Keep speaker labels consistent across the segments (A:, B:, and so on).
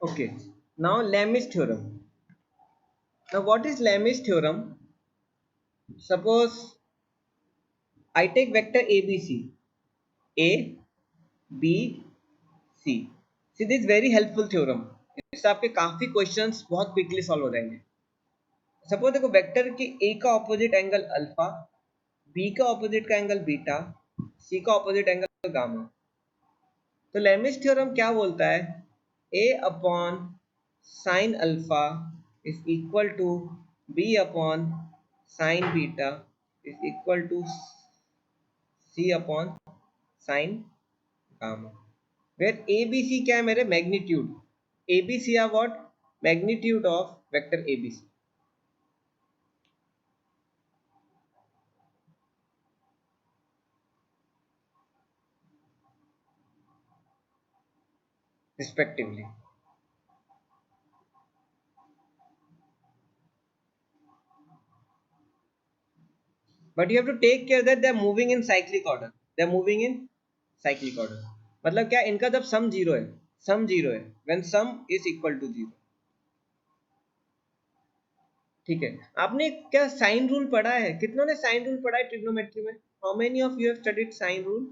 A: Okay, now Lami's theorem. Now what is Lami's theorem? Suppose I take vector ABC, A, B, C. See, this is very helpful theorem. इससे आपके काफी questions बहुत quickly solve हो जाएंगे. Suppose देखो vector के A का opposite angle alpha, B का ऑपोजिट का एंगल बीटा, सी का ऑपोजिट एंगल गामा. तो लेमिस थ्योरम क्या बोलता है? A upon sine alpha is equal to B upon sine beta is equal to C upon sine gamma. Where A B C क्या है मेरे? Magnitude. A B C are what? Magnitude of vector A B C. respectively. But you have to take care that they are moving in cyclic order. They are moving in cyclic order. मतलब क्या? इनका जब सम zero है, सम zero है, when sum is equal to zero. ठीक है. आपने क्या साइन रूल पढ़ा है? कितनों ने साइन रूल पढ़ा है ट्रिग्नोमेट्री में? How many of you have studied sine rule?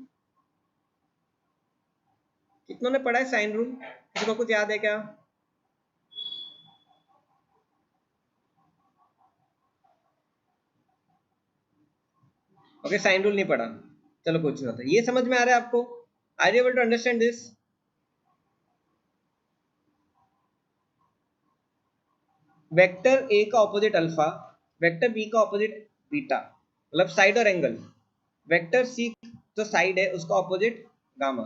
A: कितनों ने पढ़ा है साइन रूल? किसी को कुछ याद है क्या? ओके, साइन रूल नहीं पढ़ा. चलो कुछ नहीं होता. ये समझ में आ रहा है आपको? Are you able to understand this? Vector A का ऑपोजिट अल्फा, वेक्टर बी का ऑपोजिट बीटा, मतलब साइड और एंगल. वेक्टर सी जो साइड है उसका ऑपोजिट गामा.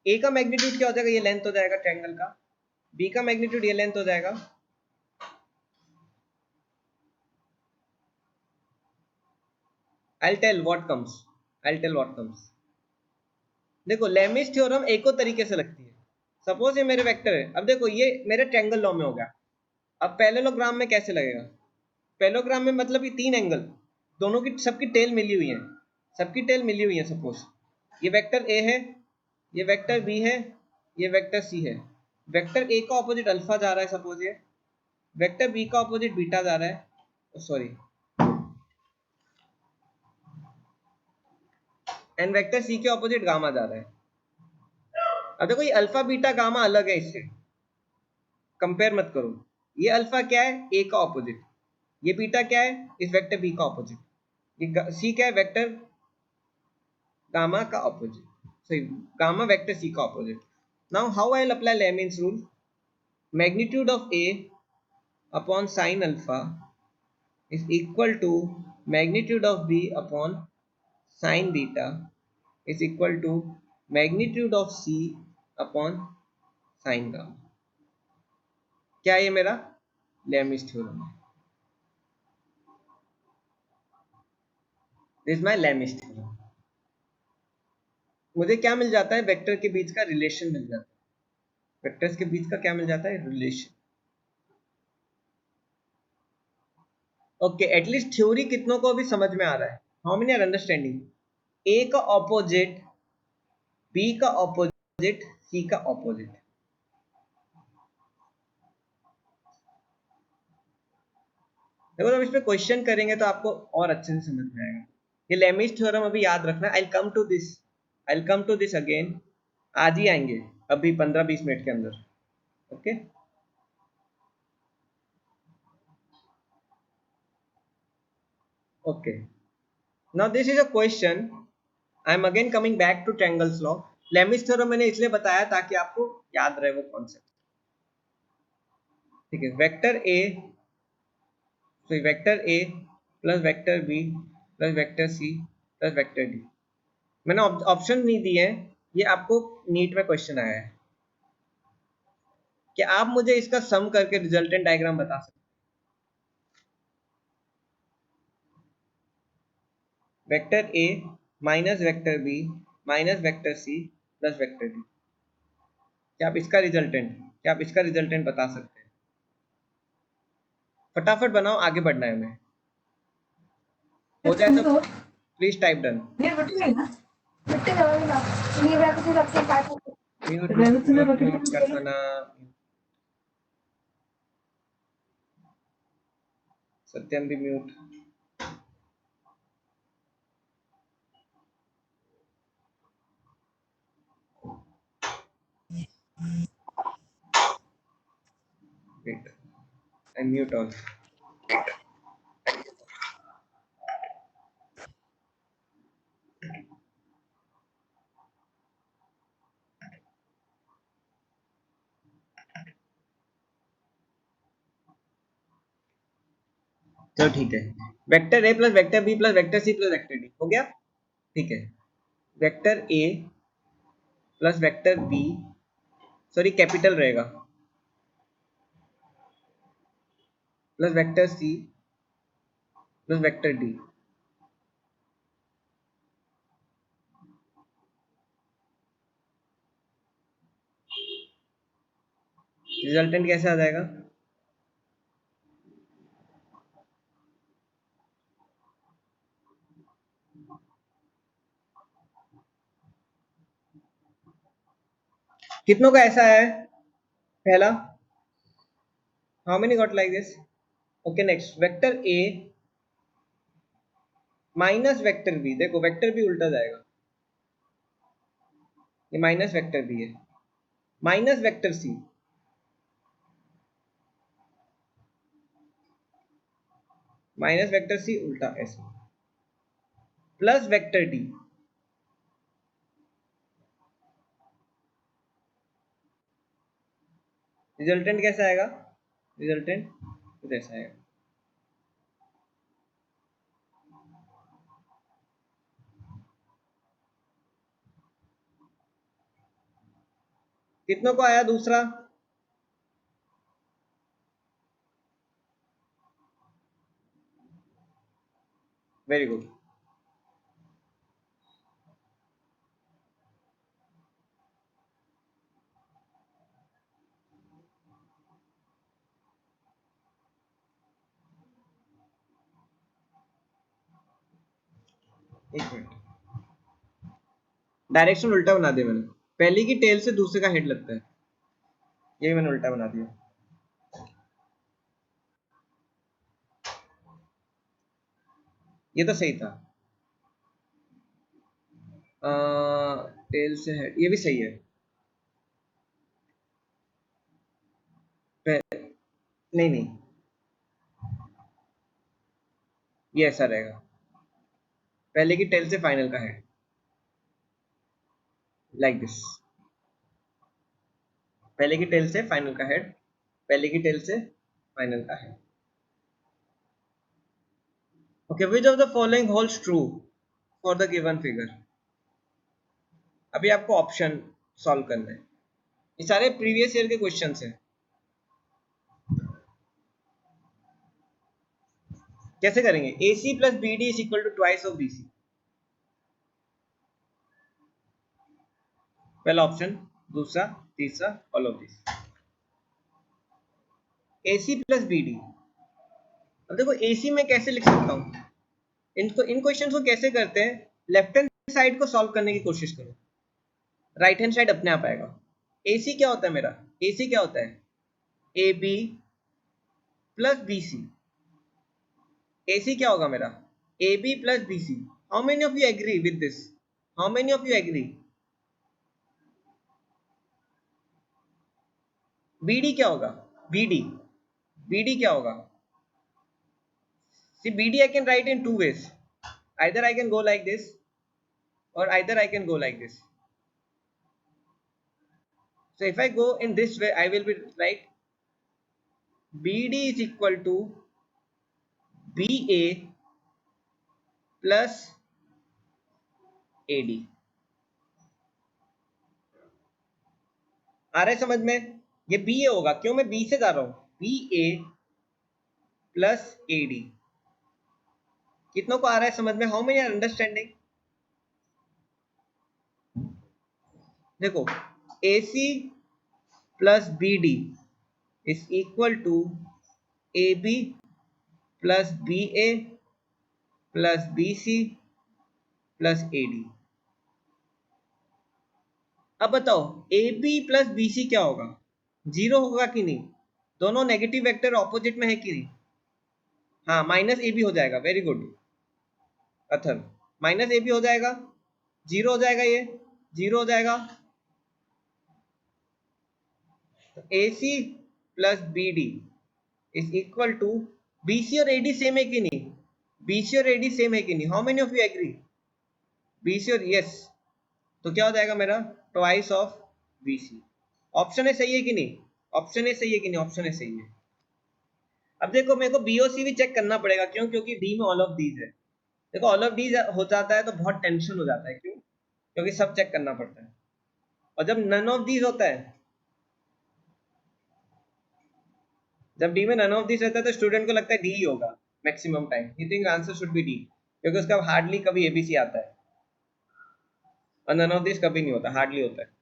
A: ए का मैग्नीट्यूड क्या हो जाएगा? ये लेंथ हो जाएगा ट्रायंगल का. बी का मैग्नीट्यूड ये लेंथ हो जाएगा. I'll tell what comes. I'll tell what comes. देखो लेमिस थ्योरम एक और तरीके से लगती है. सपोज ये मेरे वेक्टर है. अब देखो ये मेरे ट्रायंगल लॉ में हो गया. अब पैरेललोग्राम में कैसे लगेगा? पैरेललोग्राम में मतलब ये तीन एंगल, दोनों की सबकी टेल मिली हुई है, सबकी टेल मिली हुई है. सपोज ये वेक्टर ए है, ये वेक्टर बी है, ये वेक्टर सी है. वेक्टर ए का ऑपोजिट अल्फा जा रहा है, सपोज ये वेक्टर बी का ऑपोजिट बीटा जा रहा है, सॉरी, एंड वेक्टर सी के ऑपोजिट गामा जा रहा है. अब देखो ये अल्फा बीटा गामा अलग है, इससे कंपेयर मत करो. ये अल्फा क्या है? ए का ऑपोजिट. ये बीटा क्या है? इस वेक्टर बी का ऑपोजिट. ये सी क्या है? वेक्टर गामा का ऑपोजिट. सही, गामा वेक्टर सी का opposite. Now how I will apply Lami's rule? Magnitude of A upon sine alpha is equal to magnitude of B upon sine beta is equal to magnitude of C upon sine gamma. क्या ये मेरा Lami's theorem है? This is my Lami's theorem. मुझे क्या मिल जाता है? Vector के बीच का रिलेशन मिल जाता है. वेक्टर्स के बीच का क्या मिल जाता है? रिलेशन. ओके, एटलीस्ट थ्योरी कितनों को अभी समझ में आ रहा है? How many are understanding? A का ऑपोजिट, बी का ऑपोजिट, सी का ऑपोजिट. देखो जब इस पे क्वेश्चन करेंगे तो आपको और अच्छे से समझ में आएगा. ये लेमिस थ्योरम अभी याद रखना. I come to this, I come to this again. आज ही आएंगे, अभी 15-20 मिनट के अंदर. Okay okay. Now this is a question. I am again coming back to triangles law. Lami's theorem मैंने इसलिए बताया ताकि आपको याद रहे वो कॉन्सेप्ट. ठीक है. Vector A, so vector A plus vector B plus vector C plus vector D. मैंने ऑप्शन नहीं दिए हैं, ये आपको नीट में क्वेश्चन आया है. क्या आप मुझे इसका सम करके रिजल्टेंट डायग्राम बता सकते? Vector A minus vector B minus vector C plus vector D. क्या आप इसका रिजल्टेंट बता सकते हैं? फटाफट बनाओ, आगे बढ़ना है हमें. हो जाए तो प्लीज टाइप डन. म्यूट करना. सत्यम भी mute. Wait, I mute all. चलो ठीक है, vector A plus vector B plus vector C plus vector D हो गया। ठीक है, vector A plus vector B, sorry capital रहेगा, plus vector C plus vector D. Resultant कैसे आ जाएगा? कितनों का ऐसा है? पहला, how many got like this? Okay next, vector A minus vector B, देखो वेक्टर बी उल्टा जाएगा, ये माइनस वेक्टर बी है, minus vector C, minus vector C उल्टा ऐसे, प्लस वेक्टर डी। रिजल्टेंट कैसा आएगा? रिजल्टेंट कुछ ऐसा आएगा। कितनों को आया दूसरा? Very good. एक मिनट, डायरेक्शन उल्टा बना दिया मैंने, पहले की टेल से दूसरे का हेड लगता है, ये मैंने उल्टा बना दिया। ये तो सही था, टेल से हेड, ये भी सही है। नहीं नहीं, ये ऐसा रहेगा, पहले की टेल से फाइनल का हेड, लाइक दिस, पहले की टेल से फाइनल का हेड, पहले की टेल से फाइनल का head. Okay, which of the following holds true for the given figure? अभी आपको ऑप्शन सॉल्व करना है, ये सारे प्रीवियस ईयर के क्वेश्चंस हैं। कैसे करेंगे? A C plus B D is equal to twice of B C, पहला ऑप्शन, दूसरा, तीसरा, all of this. A C plus B D, अब देखो ए सी में कैसे लिख सकता हूँ, इनको, इन क्वेश्चन को कैसे करते हैं, लेफ्ट हैंड साइड को सॉल्व करने की कोशिश करो, राइट हैंड साइड अपने आप आएगा। ए सी क्या होता है मेरा? ए सी क्या होता है? A B plus B C. A C क्या होगा मेरा? A B plus B C. How many of you agree with this? How many of you agree? B D क्या होगा? बी डी, बी डी क्या होगा? See, BD I can write in two ways. Either I can go like this, or either I can go like this. So if I go in this way, I will be like BD is equal to BA plus AD. आ रहा है समझ में? ये BA होगा, क्यों मैं B से जा रहा हूं, BA plus AD। कितनों को आ रहा है समझ में? How many are understanding? देखो, AC plus BD is equal to AB plus BA plus BC plus AD। अब बताओ AB प्लस BC क्या होगा? जीरो होगा कि नहीं? दोनों नेगेटिव वेक्टर ऑपोजिट में है कि नहीं? हाँ माइनस ए बी हो जाएगा, very good Athar, minus A B हो जाएगा, जीरो हो जाएगा, ये जीरो हो जाएगा। A C plus B D is equal to, B C और ए डी सेम है कि नहीं, बी सी और ए डी सेम है कि नहीं, how many of you agree, B C और यस, तो क्या हो जाएगा मेरा twice of B C. Option है सही है कि नहीं, ऑप्शन है सही है कि नहीं, ऑप्शन है सही है। अब देखो मेरे को बी और सी भी चेक करना पड़ेगा, क्यों, क्योंकि डी में ऑल ऑफ दीज है। देखो ऑल ऑफ डीज हो जाता है तो बहुत टेंशन हो जाता है, क्यों, क्योंकि सब चेक करना पड़ता है। और जब नन ऑफ दीज होता है, जब डी में नन ऑफ दीज रहता है तो स्टूडेंट को लगता है डी ही होगा maximum time, he think answer should be D, क्योंकि उसका हार्डली कभी एबीसी आता है और नन ऑफ दीज कभी नहीं होता, हार्डली होता है।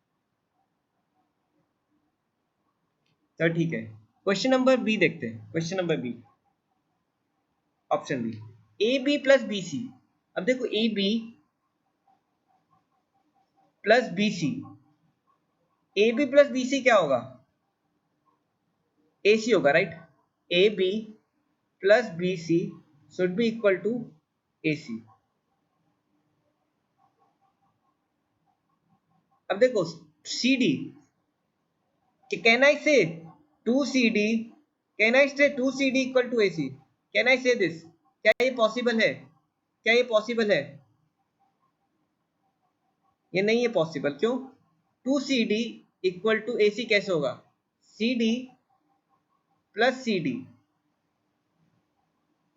A: तो ठीक है, क्वेश्चन नंबर बी देखते हैं, question number B, option B, A B plus B C. अब देखो A B plus B C, A B plus B C क्या होगा, ए सी होगा, right, A B plus B C should be equal to A C. अब देखो C D, can I say two C D, can I say two C D equal to A C, can I say this, क्या ये possible है, क्या ये possible है, ये नहीं है पॉसिबल, क्यों, two C D equal to A C कैसे होगा, C D plus C D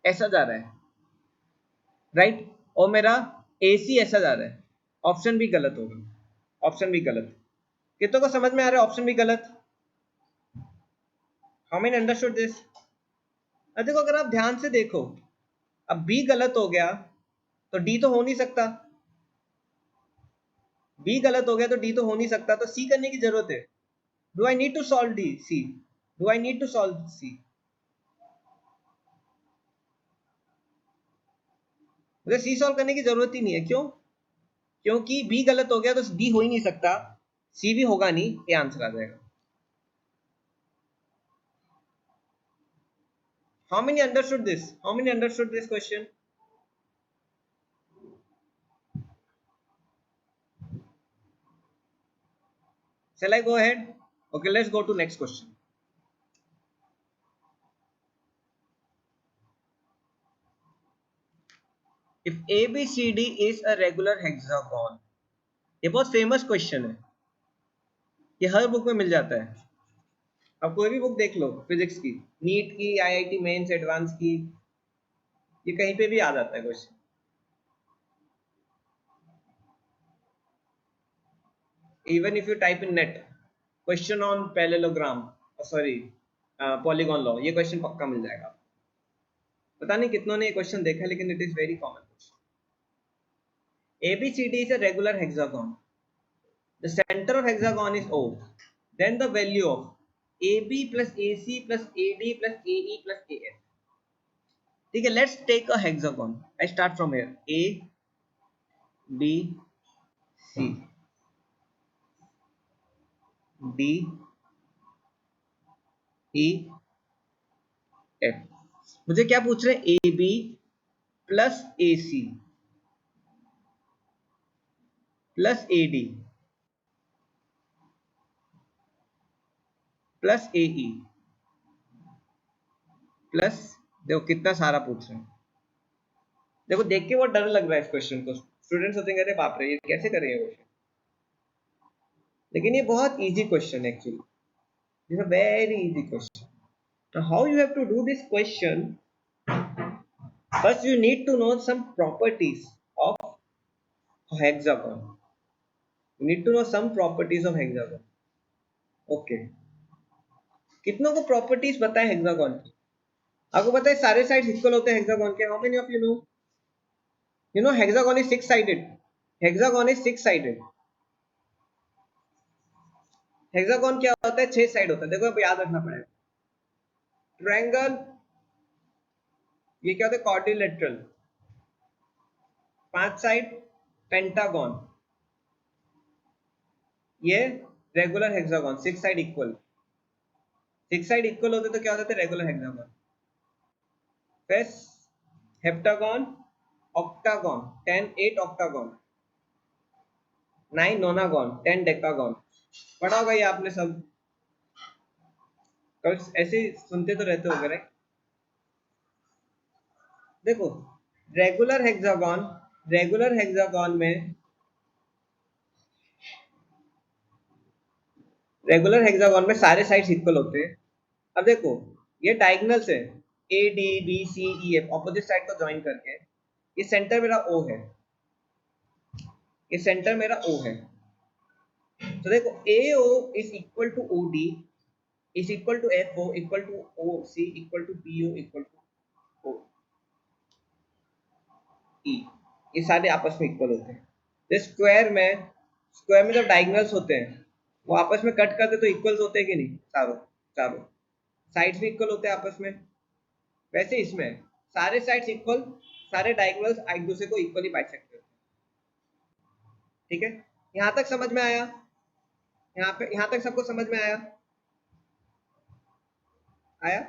A: ऐसा जा रहा है, राइट, और मेरा ए सी ऐसा जा रहा है, ऑप्शन भी गलत होगा, ऑप्शन भी गलत, कितनों को समझ में आ रहा है ऑप्शन भी गलत, हाउ मेनी अंडरस्टूड दिस। अब देखो अगर आप ध्यान से देखो, अब बी गलत हो गया तो डी तो हो नहीं सकता, बी गलत हो गया तो डी तो हो नहीं सकता, तो सी करने की जरूरत है, do I need to solve D C, do I need to solve C, मुझे सी सॉल्व करने की जरूरत ही नहीं है, क्यों, क्योंकि बी गलत हो गया तो डी हो ही नहीं सकता, सी भी होगा नहीं, ये आंसर आ जाएगा। How many understood this, how many understood this question, shall I go ahead, okay let's go to next question। if ABCD is a regular hexagon, ये बहुत फेमस क्वेश्चन है, ये हर बुक में मिल जाता है, अब कोई भी बुक देख लो फिजिक्स की, नीट की, आईआईटी मेंस एडवांस की, ये कहीं पे भी आ जाता है question. Even if you type in net question on parallelogram, sorry polygon law, ये क्वेश्चन पक्का मिल जाएगा। पता नहीं कितनों ने ये क्वेश्चन देखा है, लेकिन it is very common question. ABCD is a regular hexagon, the center of hexagon is O, then the value of AB plus AC plus AD plus AE plus AF, ठीक है, let's take a hexagon, I start from here, A B C D E F, मुझे क्या पूछ रहे हैं, AB plus AC plus AD plus AE plus, देखो कितना सारा पूछ रहे हैं, देखो देख के बहुत डर लग रहा है इस क्वेश्चन को, स्टूडेंट्स सोचेंगे अरे बाप रे ये कैसे करेंगे क्वेश्चन, लेकिन ये बहुत इजी क्वेश्चन है actually, this a very easy question. Now how you have to do this question, first you need to know some properties of hexagon, you need to know some properties of hexagon, okay, कितनों को properties पता है hexagon की, आपको पता है सारे sides equal होते हैं हेक्सागोन के, how many of you know, you know hexagon is six sided, hexagon is six sided, hexagon क्या होता है, छह साइड होता है, देखो अब याद रखना पड़ेगा, ट्रायंगल ये क्या होता है, क्वाड्रिलेटरल पांच साइड, पेंटागन ये regular hexagon six side equal, six side equal होते तो क्या होता है, रेगुलर हेक्सागोन, फिर हेप्टागन, ऑक्टागन 10 8 ऑक्टागन, 9 नोनागन, 10 डेकागन। पढ़ा होगा ये आपने सब, कभी ऐसे ही सुनते तो रहते हो राइट। देखो रेगुलर हेक्सागन, रेगुलर हेक्सागन में, रेगुलर हेक्सागन में सारे साइड्स इक्वल होते हैं। अब देखो ये डायगोनल्स है, A D B C E F, opposite side को ज्वाइन करके ये सेंटर मेरा ओ है, ये सेंटर मेरा ओ है। तो देखो A O is equal to O D is equal to F O equal to O C equal to B O equal to O E, ये सारे आपस में इक्वल होते हैं। तो स्क्वायर में जब डायगोनल्स होते हैं वो आपस में कट करते तो इक्वल्स होते हैं कि नहीं, चारों चारों साइड्स भी इक्वल होते हैं आपस में। वैसे इसमें सारे साइड्स इक्वल, सारे डायगोनल्स एक दूसरे को इक्वली बाइसेक्ट करते हैं। ठीक है, यहाँ तक समझ में आया? यहाँ तक सबको समझ में आया? आया?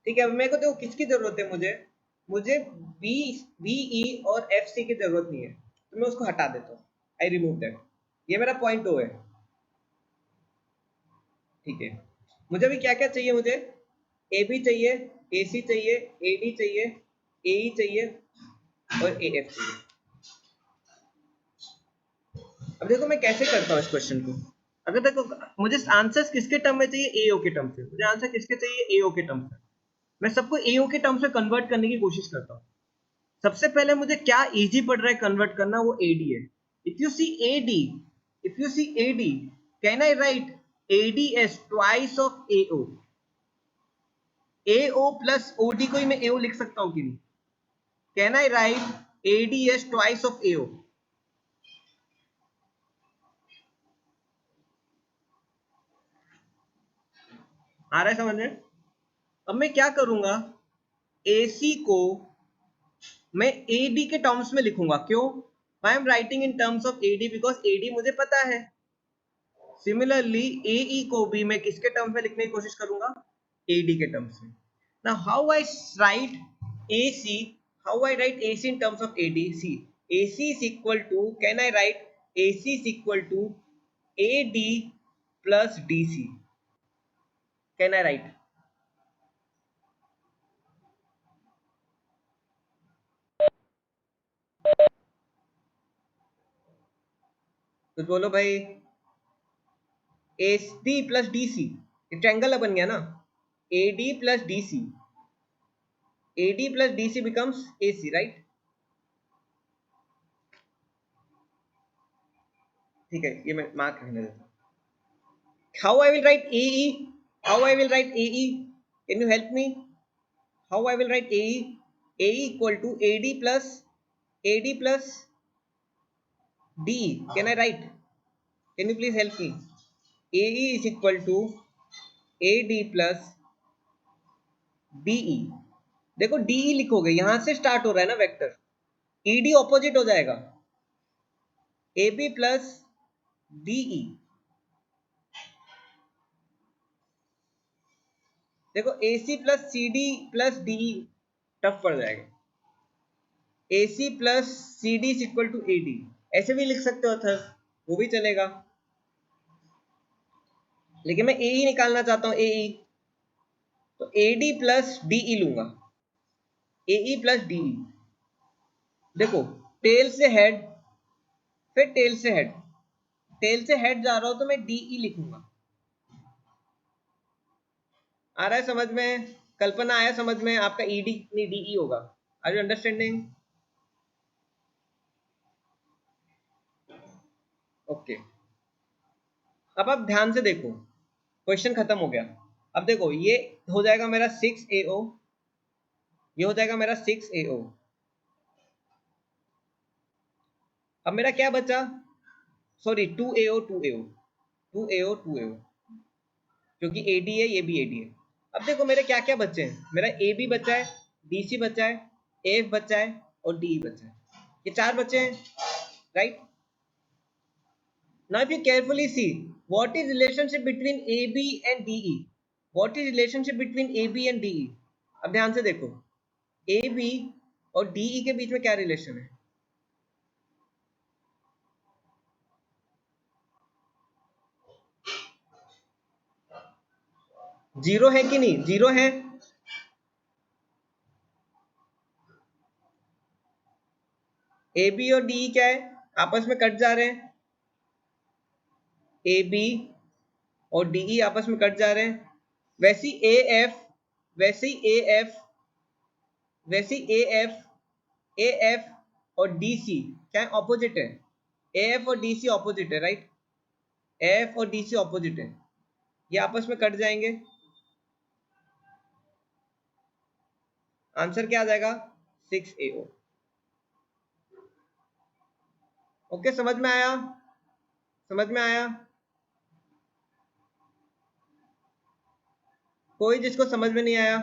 A: ठीक है, अब मेरे को देखो किसकी जरूरत है, मुझे मुझे बी बी ई और एफ सी की जरूरत नहीं है, तो मैं उसको हटा देता हूँ, आई रिमूव दैट। ये मेरा पॉइंट ओ है। ठीक है, मुझे अभी क्या क्या चाहिए, मुझे ए बी चाहिए, ए सी चाहिए, ए डी चाहिए, ए ई चाहिए और ए एफ चाहिए। अब देखो मैं कैसे करता हूँ इस क्वेश्चन को। अगर देखो मुझे आंसर्स किसके टर्म में चाहिए, एओ के टर्म से, मुझे आंसर किसके चाहिए, एओ के टर्म से। मैं सबको एओ के टर्म से कन्वर्ट करने की कोशिश करता हूँ। सबसे पहले मुझे क्या इजी पड़ रहा है कन्वर्ट करना, वो एडी है। If you see AD, if you see AD, can I write AD as twice of AO? AO plus OD को ही मैं एओ लिख सकता हूँ कि नहीं? Can I write AD as twice of AO? आ रहा है समझ में? अब मैं क्या करूंगा, एसी को मैं एडी के टर्म्स में लिखूंगा। क्यों? I am writing in terms of AD because AD मुझे पता है। सिमिलरली एई को भी मैं किसके टर्म्स में लिखने की कोशिश करूंगा, एडी के टर्म्स में। Now how I write AC, how I write AC in terms of AD? See, AC is equal to, can I write AC is equal to AD plus DC? Can I right? तो बोलो भाई, AD plus DC, triangle बन गया ना, AD plus DC, AD plus DC becomes AC right. ठीक है, ये मैं मार्क करने देता हूँ। How I will write AE? How I will write AE? Can you help me? How I will write AE? AE equal to AD plus DE. Can I write? Can you please help me? AE is equal to AD plus DE. देखो DE लिखोगे, यहां से start हो रहा है ना vector, ED opposite हो जाएगा, AB प्लस DE। देखो AC plus CD plus DE tough पड़ जाएगा। AC plus CD is equal to AD, ऐसे भी लिख सकते हो सर, वो भी चलेगा, लेकिन मैं AE निकालना चाहता हूँ, AE, तो AD प्लस DE लूंगा, AE प्लस DE। देखो टेल से हेड, फिर टेल से हेड, टेल से हेड जा रहा हूं तो मैं DE लिखूंगा। आ रहा है समझ में? कल्पना आया समझ में? आपका ED नहीं DE होगा। Are you understanding? ओके, अब आप ध्यान से देखो, क्वेश्चन खत्म हो गया। अब देखो ये हो जाएगा मेरा 6AO, ये हो जाएगा मेरा 6AO। अब मेरा क्या बचा, sorry 2AO 2AO 2AO 2AO, क्योंकि AD है, ये भी AD है। अब देखो मेरे क्या क्या बचे हैं, मेरा AB बचा है, DC बचा है, AF बचा है और DE बचा है, ये चार बचे हैं right. Now if you carefully see, what is relationship between AB and DE? What is relationship between AB and DE? अब ध्यान से देखो, ए बी और डी ई के बीच में क्या रिलेशन है? जीरो है कि नहीं? जीरो है। ए बी और डी क्या है? आपस में कट जा रहे हैं। ए बी और डी आपस में कट जा रहे हैं। वैसी ए एफ, वैसी ए एफ, वैसी ए एफ, ए एफ और डी सी क्या है? ऑपोजिट है। ए एफ और डी सी ऑपोजिट है, राइट? ए एफ और डी सी ऑपोजिट है, ये आपस में कट जाएंगे। आंसर क्या आ जाएगा? 6AO। ओके, समझ में आया? समझ में आया? कोई जिसको समझ में नहीं आया?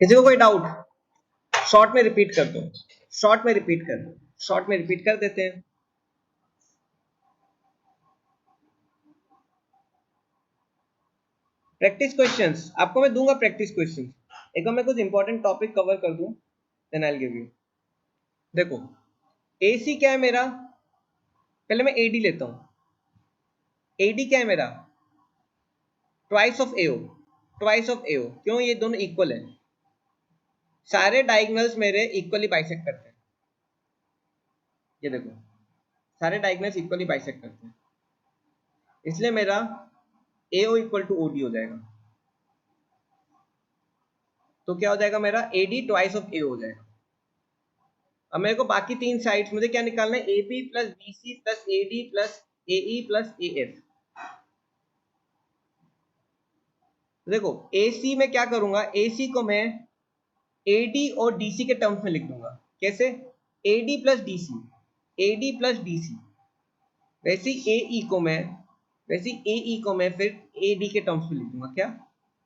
A: किसी को कोई डाउट? शॉर्ट में रिपीट कर दो, शॉर्ट में रिपीट कर दो, शॉर्ट में रिपीट कर देते हैं। प्रैक्टिस क्वेश्चंस आपको मैं दूंगा, प्रैक्टिस क्वेश्चंस। एक बार मैं कुछ इंपॉर्टेंट टॉपिक कवर कर दूं, then I will give you. देखो, एसी क्या है मेरा? पहले मैं एडी लेता हूं। एडी क्या है मेरा? Twice of AO. Twice of एओ क्यों? ये दोनों इक्वल है। सारे डायगोनल्स मेरे इक्वली बाइसेक्ट करते हैं। ये देखो, सारे डायगोनल्स इक्वली बाइसेक्ट करते हैं, इसलिए मेरा एओ इक्वल टू ओडी हो जाएगा। तो क्या हो जाएगा मेरा? एडी ट्वाइस ऑफ एओ हो जाएगा। अब मेरे को बाकी तीन साइड्स मुझे क्या निकालना है? A B plus B C plus A D plus A E plus A F. देखो, ए सी में क्या करूंगा? ए सी को मैं ए डी और डी सी के टर्म्स में लिख दूंगा। कैसे? A D plus D C, A D plus D C. वैसे ए ई को मैं, वैसे ए ई को मैं फिर ए डी के टर्म्स में लिख दूंगा। क्या?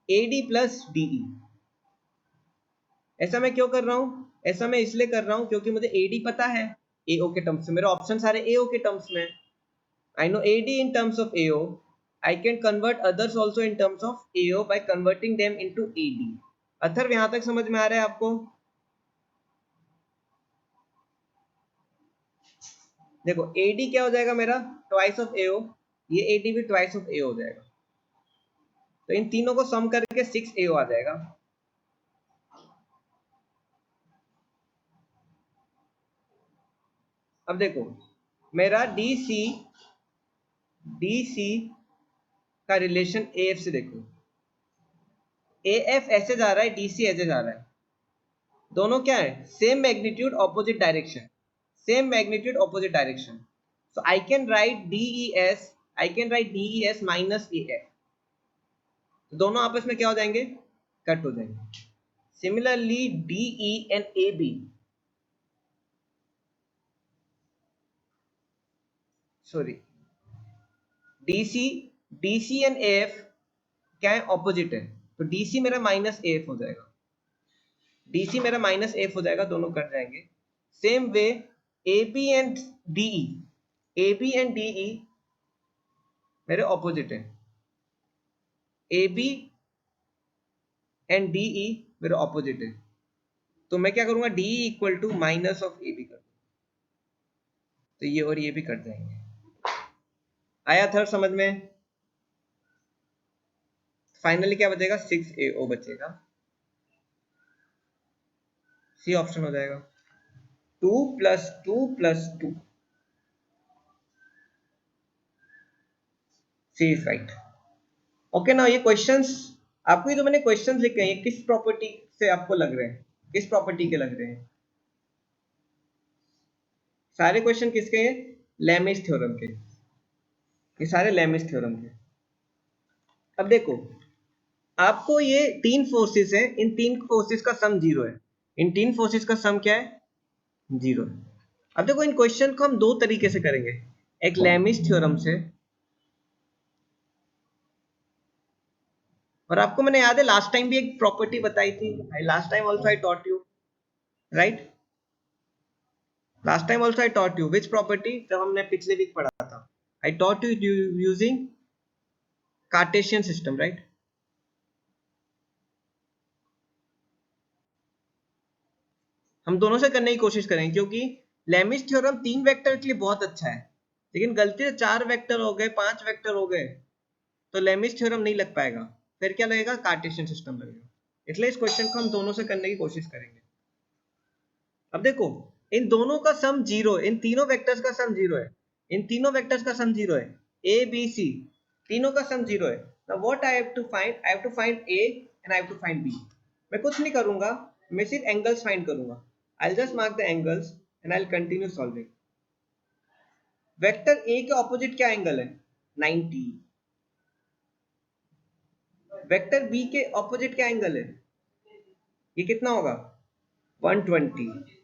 A: ए डी प्लस डी ई। ऐसा मैं क्यों कर रहा हूं? ऐसा मैं इसलिए कर रहा हूं क्योंकि मुझे ए डी पता है एओ के टर्म्स में, मेरे ऑप्शन सारे एओ के टर्म्स में। I know AD in terms of AO. I can convert others also in terms of AO by converting them into AD. Atharva, यहां तक समझ में आ रहा है आपको? देखो, AD क्या हो जाएगा मेरा? Twice of AO। ये AD भी ट्वाइस ऑफ AO हो जाएगा। तो इन तीनों को सम करके 6AO आ जाएगा। अब देखो, मेरा DC का रिलेशन AF से देखो। AF ऐसे जा रहा है, DC ऐसे जा रहा है। दोनों क्या है? Same magnitude opposite direction, same magnitude opposite direction. So I can write DES, I can write DES minus AF। तो दोनों आपस में क्या हो जाएंगे? कट हो जाएंगे। Similarly DE and AB, sorry, DC, DC and AF क्या है? ऑपोजिट है। तो DC मेरा माइनस AF हो जाएगा, DC मेरा माइनस AF हो जाएगा, दोनों कट जाएंगे। Same way AB and DE, AB and DE मेरे ऑपोजिट है। AB एंड DE मेरे ऑपोजिट है। तो मैं क्या करूंगा? DE equal to minus of AB कर, तो ये और ये भी कट जाएंगे। आया थर्ड समझ में? फाइनली क्या बचेगा? 6AO बचेगा। सी ऑप्शन हो जाएगा। 2 plus 2 plus 2, C is right. Okay ना, ये क्वेश्चंस आपको, ये जो मैंने क्वेश्चंस लिखे हैं, ये किस प्रॉपर्टी से आपको लग रहे हैं? किस प्रॉपर्टी के लग रहे हैं? सारे क्वेश्चन किसके हैं? लेमिस थ्योरम के। ये सारे लेमिस थ्योरम के। अब देखो, आपको ये तीन फोर्सेस है, इन तीन फोर्सेस का सम जीरो है, इन तीन फोर्सेस का सम क्या है, जीरो है। अब देखो इन क्वेश्चन को हम दो तरीके से करेंगे, एक लैमिस थ्योरम से, और आपको मैंने याद है लास्ट टाइम भी एक प्रॉपर्टी बताई थी, last time also I taught you, right, last time also I taught you which property, जब हमने पिछले वीक पढ़ा था, I taught you using Cartesian system, right. हम दोनों से करने की कोशिश करेंगे, क्योंकि लेमिस थ्योरम तीन वेक्टर के लिए बहुत अच्छा है, लेकिन गलती से चार वेक्टर हो गए, पांच वेक्टर हो गए, तो लेमिस थ्योरम नहीं लग पाएगा, फिर क्या लगेगा, कार्टेशियन सिस्टम लगेगा। इसलिए इस क्वेश्चन को हम दोनों से करने की कोशिश करेंगे। अब देखो इन दोनों का सम जीरो, इन तीनों वेक्टर्स का सम जीरो है, इन तीनों वेक्टर्स का सम जीरो है, ए बी सी तीनों का सम जीरो है। Now what I have to find, I have to find A and I have to find B. मैं कुछ नहीं करूंगा, मैं सिर्फ एंगल्स फाइंड करूंगा, I will just mark the angles and I will continue solving. Vector A के opposite क्या angle है, 90। वेक्टर बी के ऑपोजिट क्या एंगल है, ये कितना होगा, 120।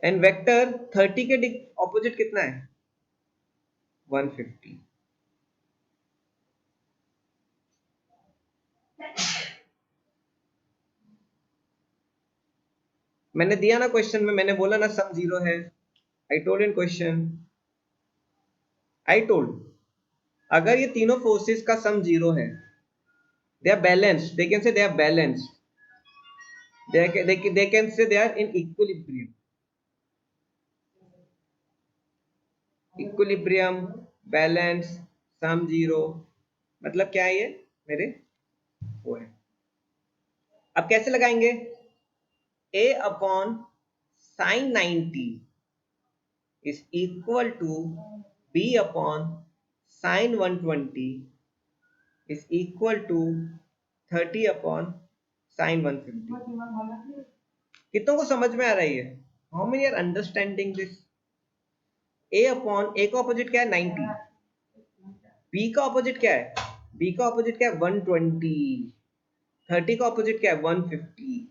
A: एंड वेक्टर 30 के ऑपोजिट कितना है, 150। मैंने दिया ना क्वेश्चन में, मैंने बोला ना सम जीरो है, I told in question, I told अगर ये तीनों फोर्सेस का सम जीरो है, they are balanced, they can say they are balanced, they can say they are in equilibrium, equilibrium, balance, sum zero, मतलब क्या है ये मेरे, वो है। अब कैसे लगाएंगे, a upon sine 90 is equal to b upon sin 120 is equal to 30 upon sin 150। कितनों को समझ में आ रही है, how many are understanding this. a upon, a का ऑपोजिट क्या है, 90, b का ऑपोजिट क्या है, b का ऑपोजिट क्या है, 120, 30 का ऑपोजिट क्या है, 150।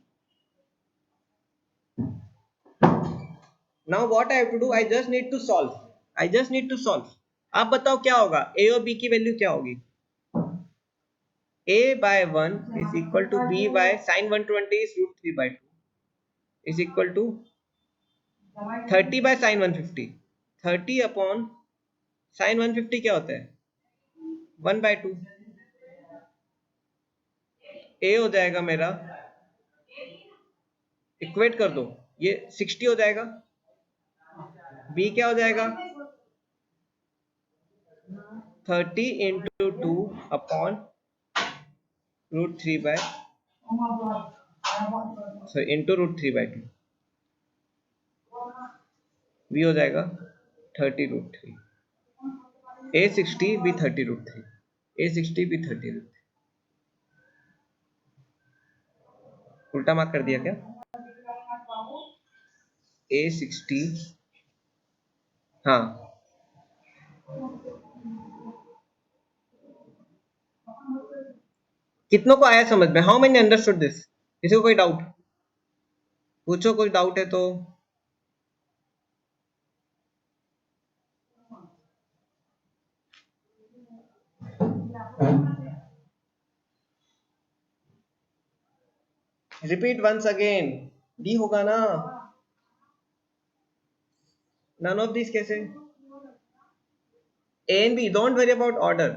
A: Now what I have to do, I just need to solve, I just need to solve. आप बताओ क्या होगा, a और b की वैल्यू क्या होगी, a by 1 is equal to b by sin 120 is root 3 by 2 is equal to 30 by sin 150, 30 upon sin 150 क्या होता है, 1 by 2। a हो जाएगा मेरा, इक्वेट कर दो, ये 60 हो जाएगा, b क्या हो जाएगा, 30 into 2 upon root 3 by, sorry into root 3 by 2, b हो जाएगा 30 root 3, a 60 b 30 root 3, a 60 b 30 root 3, उल्टा मार्क कर दिया क्या, a 60, हाँ कितनों को आया समझ में, हाउ मैनी अंडरस्टूड दिस, किसी को कोई डाउट, पूछो कोई डाउट है तो। रिपीट वंस अगेन, डी होगा ना, नन ऑफ दिस कैसे, A and B, don't worry about order,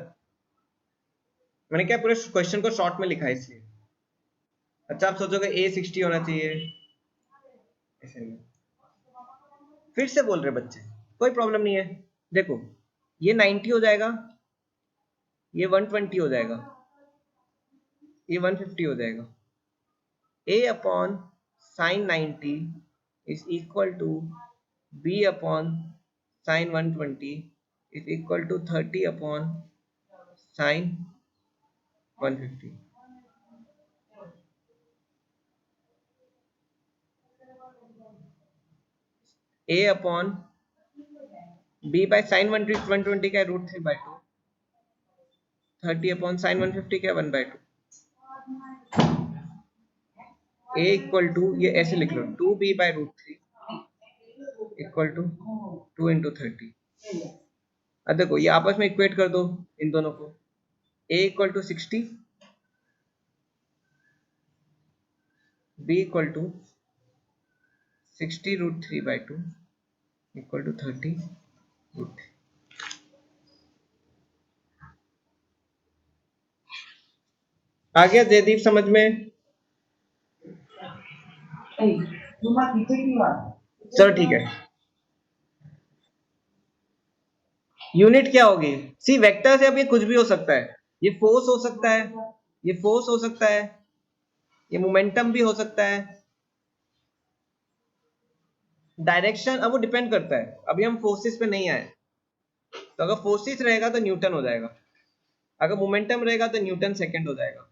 A: मैंने क्या पूरे क्वेश्चन को शॉर्ट में लिखा है इसलिए। अच्छा आप सोचोगे ए 60 होना चाहिए, ऐसे नहीं, फिर से बोल रहे बच्चे, कोई प्रॉब्लम नहीं है। देखो ये 90 हो जाएगा, ये 120 हो जाएगा, ये 150 हो जाएगा, a upon sine 90 is equal to b upon sine 120 is equal to 30 upon sine 150। a upon b by sine 120 का रूट 3 बाय 2, 30/sin 150 क्या 1/2 a इक्वल टू ये ऐसे लिख लो 2b/√3 इक्वल टू 2 × 30। अब देखो ये आपस में इक्वेट कर दो इन दोनों को a equal to 60 b equal to 60√3/2 equal to 30√3। आ गया जयदीप समझ में? चलो ठीक है। यूनिट क्या होगी? सी वेक्टर से अब ये कुछ भी हो सकता है, ये फोर्स हो सकता है, ये फोर्स हो सकता है, ये मोमेंटम भी हो सकता है, डायरेक्शन अब वो डिपेंड करता है। अभी हम फोर्सेस पे नहीं आए, तो अगर फोर्सेस रहेगा तो न्यूटन हो जाएगा, अगर मोमेंटम रहेगा तो न्यूटन सेकंड हो जाएगा,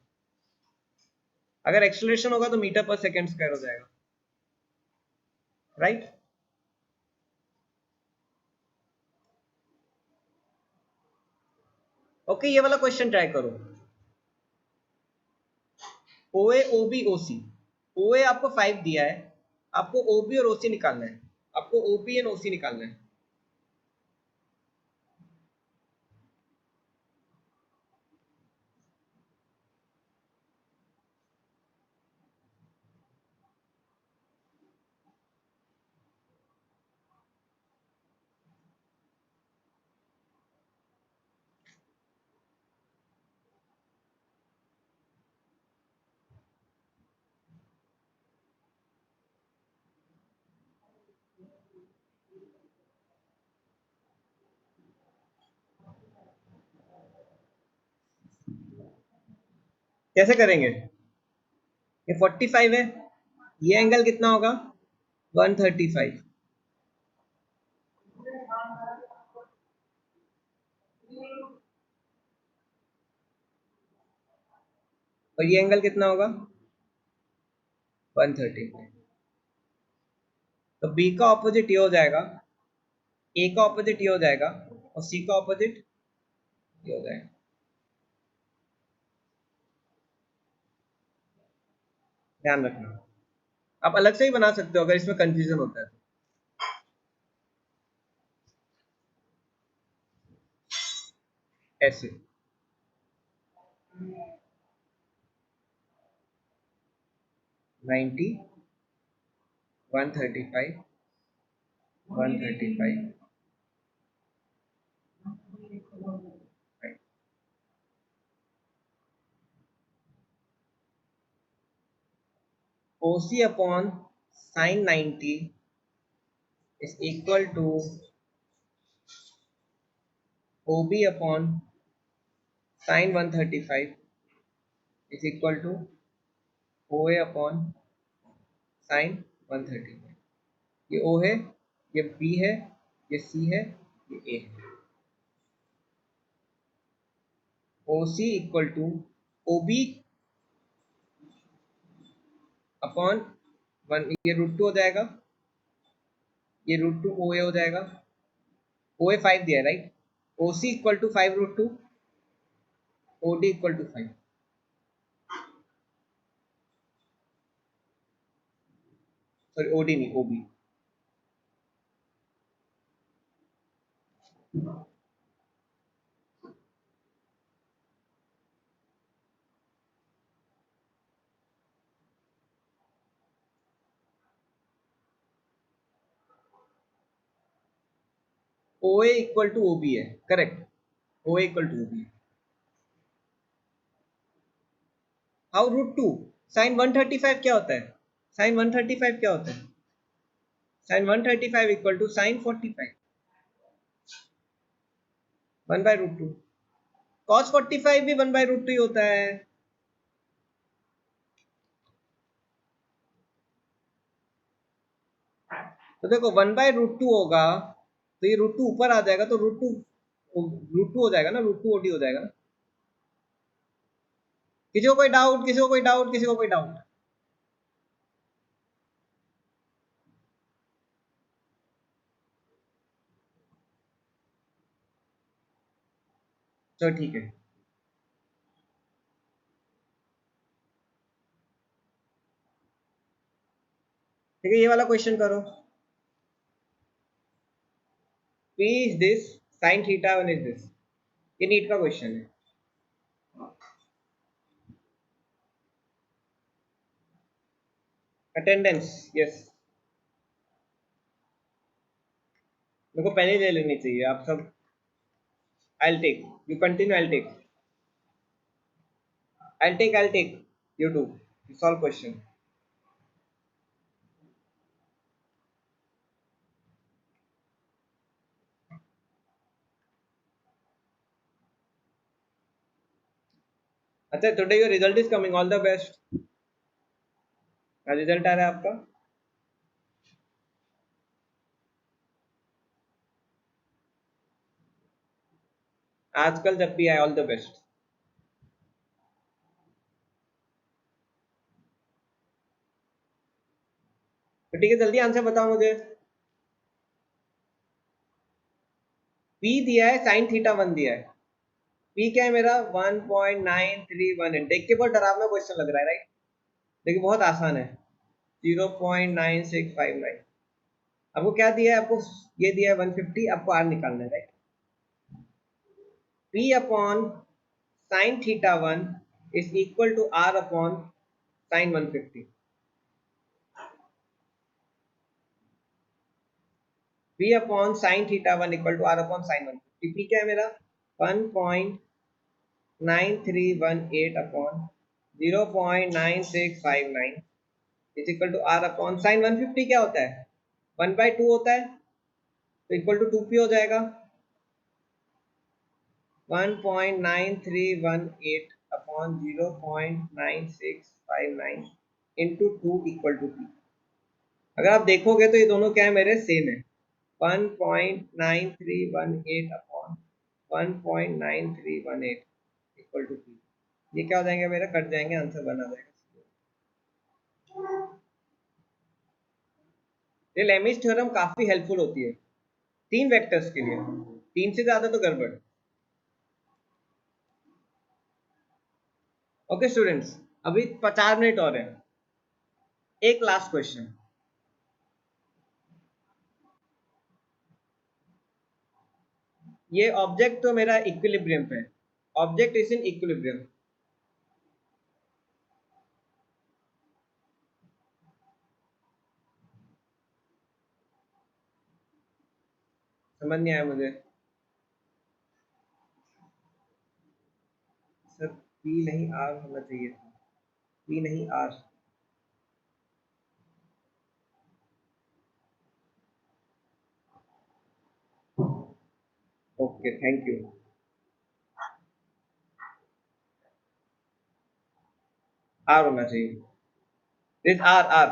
A: अगर एक्सेलरेशन होगा तो मीटर पर सेकंड स्क्वायर हो जाएगा, राइट? ओके, ये वाला क्वेश्चन ट्राई करो। OA OB OC, OA आपको 5 दिया है, आपको OB और OC निकालना है, आपको OB एंड OC निकालना है। कैसे करेंगे? ये 45 है, ये एंगल कितना होगा? 135। और ये एंगल कितना होगा? 135। तो बी का ऑपोजिट ये हो जाएगा, ए का ऑपोजिट ये हो जाएगा, और सी का ऑपोजिट ये हो जाएगा। ध्यान रखना, आप अलग से ही बना सकते हो अगर इसमें कंफ्यूजन होता है तो। ऐसे 90, 135, 135, OC upon sin 90 is equal to OB upon sin 135 is equal to OA upon sin 135। ये O है, ये B है, ये C है, ये A है। OC equal to OB upon 1, ये √2 हो जाएगा, ये √2 OA हो जाएगा, OA 5 दिया है right, OC equal to 5√2, OD equal to 5। Sorry OD नहीं, OB। OA equal to OB है, correct, OA equal to OB। How √2? Sine 135 क्या होता है? साइन 135 क्या होता है? Sine 135 equal to sine 45, 1/√2। cos 45 भी 1/√2 ही होता है। तो देखो 1/√2 होगा, तो ये √2 ऊपर आ जाएगा, तो √2 हो जाएगा ना, √2 OD हो जाएगा ना। किसी को कोई डाउट, किसी को कोई डाउट, किसी को कोई डाउट? चलो ठीक है। ठीक है, ये वाला क्वेश्चन करो। P is this, sine theta one is this. ये नीट का क्वेश्चन है। Attendance, yes. मेरे को पहले ही ले लेनी चाहिए आप सब। I take, you continue, I take, I take, you do, you solve question. अच्छा, today your result is coming, all the best. Result आ रहा है आपका। आजकल जब भी आए, ऑल द बेस्ट। तो ठीक है, जल्दी आंसर बताओ मुझे। पी दिया है, साइन थीटा वन दिया है। पी क्या है मेरा? 1.9318। देख के बहुत डरावना क्वेश्चन लग रहा है, राइट? देखिए बहुत आसान है। 0.9659। आपको क्या दिया है? आपको ये दिया है 150, आपको आर निकालना है, right? P upon sine theta one is equal to R upon sine 150। P upon sine theta one equal to R upon sine 150। P क्या है मेरा? 1.9318 upon 0.9659 is equal to R upon sine 150। क्या होता है? 1/2 होता है, तो इक्वल टू 2p हो जाएगा। 1.9318 upon 0.9659 into 2 equal to p। अगर आप देखोगे तो ये दोनों क्या है मेरे? सेम है। 1.9318 अपॉन 1.9318 इक्वल टू p। ये क्या हो जाएंगे मेरा? कट जाएंगे, आंसर बना जाएगा। ये लेमिस थ्योरम काफी हेल्पफुल होती है तीन वेक्टर्स के लिए। तीन से ज्यादा तो गड़बड़। ओके स्टूडेंट्स, अभी 4 मिनट और है। एक लास्ट क्वेश्चन। ये ऑब्जेक्ट तो मेरा इक्विलिब्रियम पे है। Object is in equilibrium. समझ नहीं आया मुझे सर। पी नहीं आर होना चाहिए था। पी नहीं R. Okay, thank you. R होना चाहिए। This are are.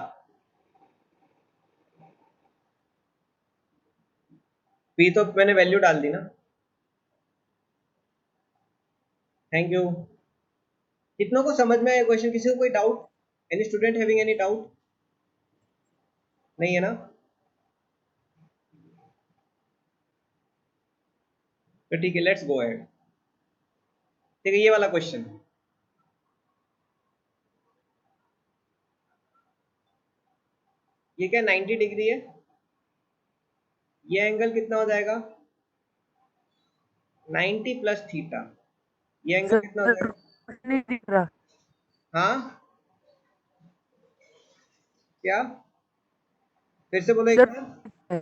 A: पी तो मैंने वैल्यू डाल दी ना। Thank you. कितनों को समझ में आया क्वेश्चन? किसी को कोई doubt? Any student having any doubt? नहीं है ना? तो ठीक है, लेट्स गो अहेड। ठीक है, ये वाला क्वेश्चन। ये क्या 90 डिग्री है? ये एंगल कितना हो जाएगा? 90 प्लस थीटा। ये एंगल कितना हो
B: सर
A: जाएगा?
B: नहीं दिख रहा।
A: हाँ, क्या? फिर से बोलो एक
B: सर
A: बार।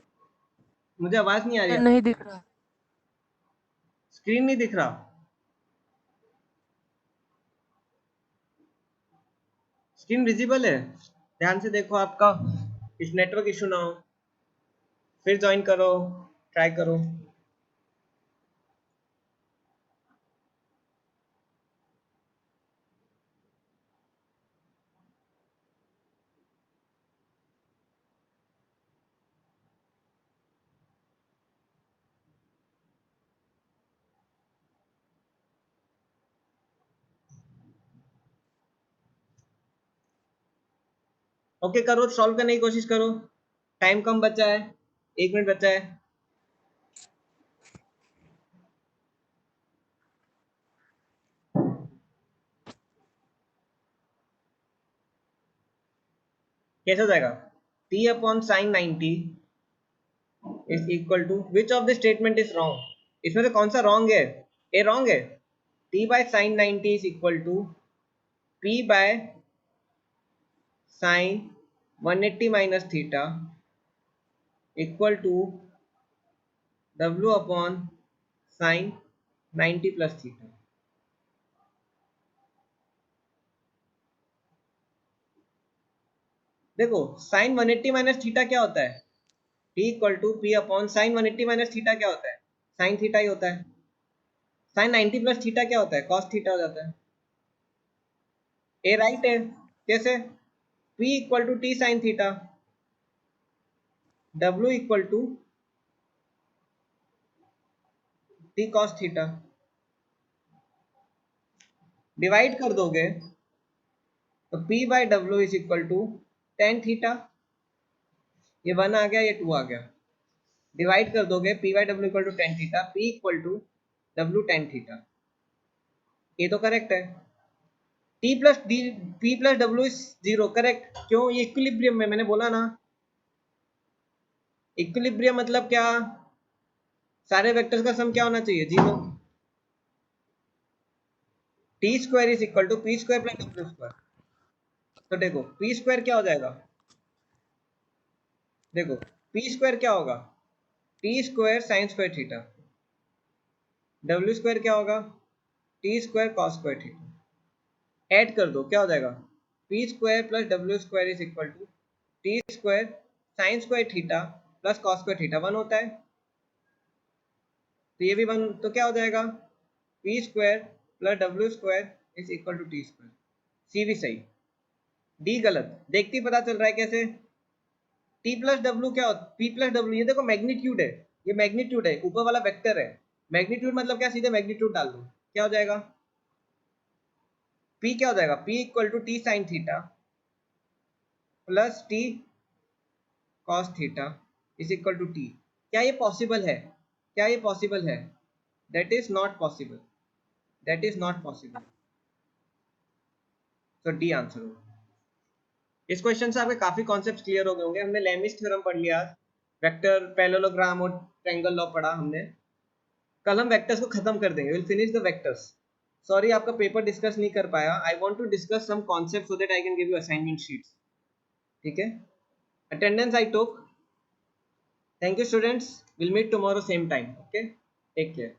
A: मुझे आवाज नहीं आ रही
B: नहीं
A: आपकी।
B: दिख रहा।
A: स्क्रीन नहीं दिख रहा? स्क्रीन विजिबल है? ध्यान से देखो आपका इस नेटवर्क इशू ना हो। फिर ज्वाइन करो, ट्राई करो। ओके, करो, सॉल्व करने की कोशिश करो। टाइम कम बचा है, 1 मिनट बचा है। कैसे हो जाएगा? t upon sin 90 is equal to which of the statement is wrong? इसमें से कौन सा wrong है? A wrong है. t by sin 90 is equal to p by sin 180 minus theta equal to w upon sin 90 plus theta. देखो sin 180 minus theta क्या होता है? t equal to P upon sine 180 minus theta क्या होता है? Sine theta ही होता है. Sign 90 plus theta क्या होता है? कॉस थीटा हो जाता है. ए राइट है. कैसे? p equal to T sine theta, w equal to T cos theta. Divide कर दोगे तो p by W is equal to tan theta. ये 1 आ गया, ये 2 आ गया. डिवाइड कर दोगे p by W equal to tan theta, p equal to W tan theta. ये तो करेक्ट है. t plus D p plus W is zero. Correct. क्यों? ये इक्विलिब्रियम में, मैंने बोला ना. इक्विलिब्रियम मतलब क्या? सारे वेक्टर्स का सम क्या होना चाहिए? Zero. T square is equal to P square plus W square. तो देखो पी स्क्वायर क्या हो जाएगा? देखो पी स्क्वायर क्या होगा? T square sine square theta. W square क्या होगा? T square cos square theta. Add कर दो, क्या हो जाएगा? P square plus W square is equal to T square sine square theta plus cos square theta. 1 होता है तो ये भी 1. तो क्या हो जाएगा? P square plus W square is equal to T square. C भी सही, डी गलत. देखते ही पता चल रहा है कैसे. टी प्लस डब्ल्यू क्या होता है? पी प्लस डब्ल्यू, ये देखो मैग्नीट्यूड है. ये मैग्नीट्यूड है, ऊपर वाला वेक्टर है. मैग्नीट्यूड मतलब क्या? सीधे मैग्नीट्यूड डाल दो. क्या हो जाएगा? पी क्या हो जाएगा? P equal to T sine theta plus T cos theta is equal to T. क्या ये पॉसिबल है? क्या ये पॉसिबल है? That is not possible. That is not possible. तो डी आंसर होगा. इस क्वेश्चन से आपके काफी कॉन्सेप्ट क्लियर हो गए होंगे. हमने लेमिस थ्योरम पढ़ लिया आज. वेक्टर पैरेललोग्राम और ट्रायंगल लॉ पढ़ा हमने. कल हम वेक्टर्स को खत्म कर देंगे. Will finish the vectors. Sorry आपका पेपर डिस्कस नहीं कर पाया. I want to discuss some concept so that I can give you assignment sheets. ठीक है. Attendance I took. Thank you students. Will meet tomorrow same time. Okay, take care.